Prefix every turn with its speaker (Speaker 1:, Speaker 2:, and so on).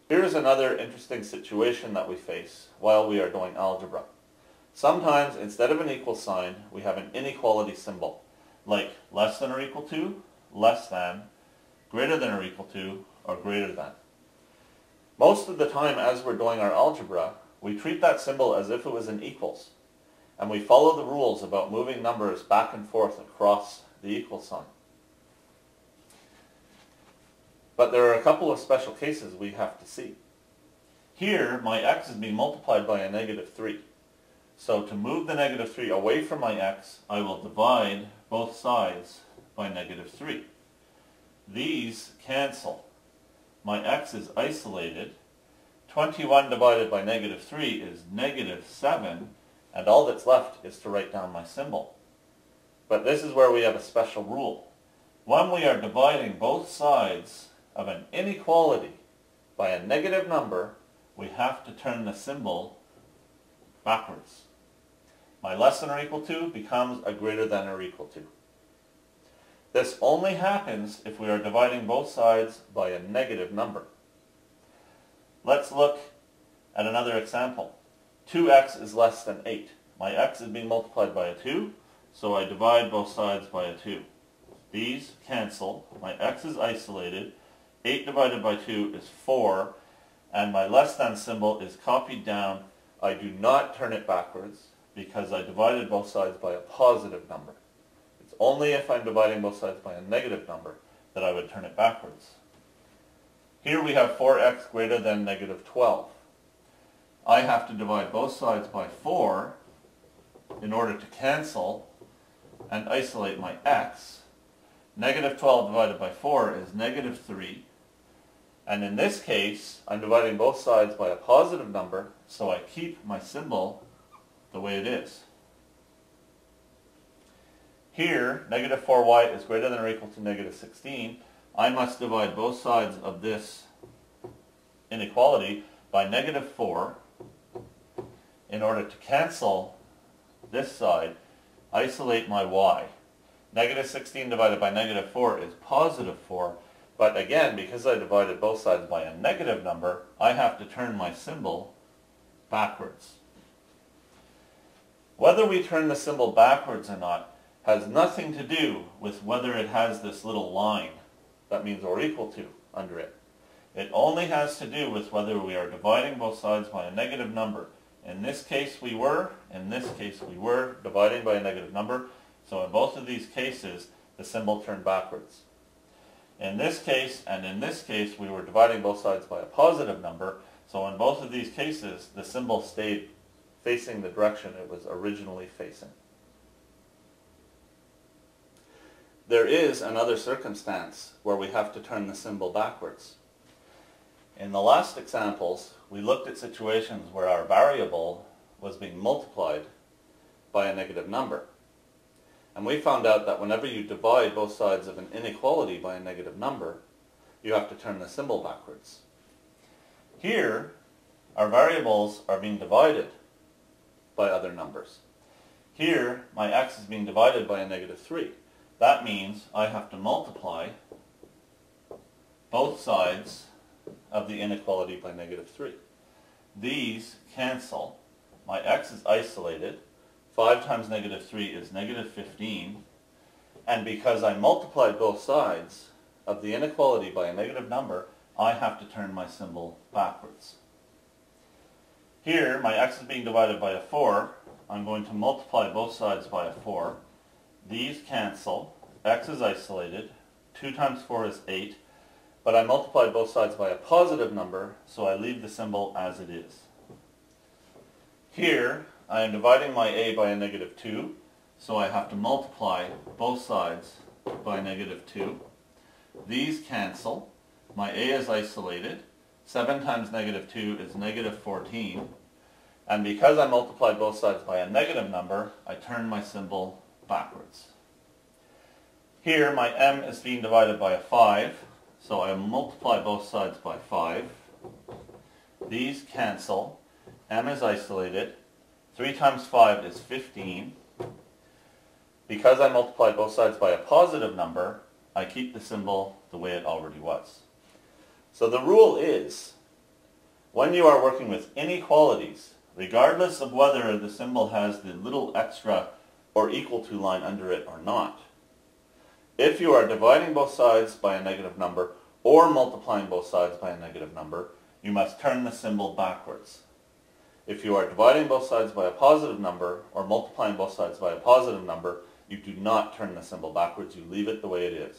Speaker 1: Here's another interesting situation that we face while we are doing algebra. Sometimes instead of an equal sign, we have an inequality symbol, like less than or equal to, less than, greater than or equal to, or greater than. Most of the time as we're doing our algebra, we treat that symbol as if it was an equals, and we follow the rules about moving numbers back and forth across the equal sign. But there are a couple of special cases we have to see. Here, my x is being multiplied by a negative 3. So to move the negative 3 away from my x, I will divide both sides by negative 3. These cancel. My x is isolated. 21 divided by negative 3 is negative 7, and all that's left is to write down my symbol. But this is where we have a special rule. When we are dividing both sides of an inequality by a negative number, we have to turn the symbol backwards. My less than or equal to becomes a greater than or equal to. This only happens if we are dividing both sides by a negative number. Let's look at another example. 2x is less than 8. My x is being multiplied by a 2, so I divide both sides by a 2. These cancel. My x is isolated. 8 divided by 2 is 4, and my less than symbol is copied down. I do not turn it backwards because I divided both sides by a positive number. It's only if I'm dividing both sides by a negative number that I would turn it backwards. Here we have 4x greater than negative 12. I have to divide both sides by 4 in order to cancel and isolate my x. Negative 12 divided by 4 is negative 3. And in this case, I'm dividing both sides by a positive number, so I keep my symbol the way it is. Here, negative 4y is greater than or equal to negative 16. I must divide both sides of this inequality by negative 4 in order to cancel this side, isolate my y. Negative 16 divided by negative 4 is positive 4, but again, because I divided both sides by a negative number, I have to turn my symbol backwards. Whether we turn the symbol backwards or not has nothing to do with whether it has this little line that means or equal to under it. It only has to do with whether we are dividing both sides by a negative number. In this case we were, in this case we were dividing by a negative number, so in both of these cases the symbol turned backwards. In this case and in this case we were dividing both sides by a positive number, so in both of these cases the symbol stayed facing the direction it was originally facing. There is another circumstance where we have to turn the symbol backwards. In the last examples, we looked at situations where our variable was being multiplied by a negative number. And we found out that whenever you divide both sides of an inequality by a negative number, you have to turn the symbol backwards. Here, our variables are being divided by other numbers. Here, my x is being divided by a negative 3. That means I have to multiply both sides of the inequality by negative 3. These cancel. My x is isolated. 5 times negative 3 is negative 15. And because I multiplied both sides of the inequality by a negative number, I have to turn my symbol backwards. Here, my x is being divided by a 4. I'm going to multiply both sides by a 4. These cancel. X is isolated. 2 times 4 is 8. But I multiplied both sides by a positive number, so I leave the symbol as it is. Here, I am dividing my a by a negative 2, so I have to multiply both sides by negative 2. These cancel. My a is isolated. 7 times negative 2 is negative 14. And because I multiplied both sides by a negative number, I turn my symbol backwards. Here, my m is being divided by a 5, so I multiply both sides by 5. These cancel. M is isolated. 3 times 5 is 15. Because I multiplied both sides by a positive number, I keep the symbol the way it already was. So the rule is, When you are working with inequalities, regardless of whether the symbol has the little extra or equal to line under it or not, if you are dividing both sides by a negative number or multiplying both sides by a negative number, you must turn the symbol backwards. If you are dividing both sides by a positive number or multiplying both sides by a positive number, you do not turn the symbol backwards, you leave it the way it is.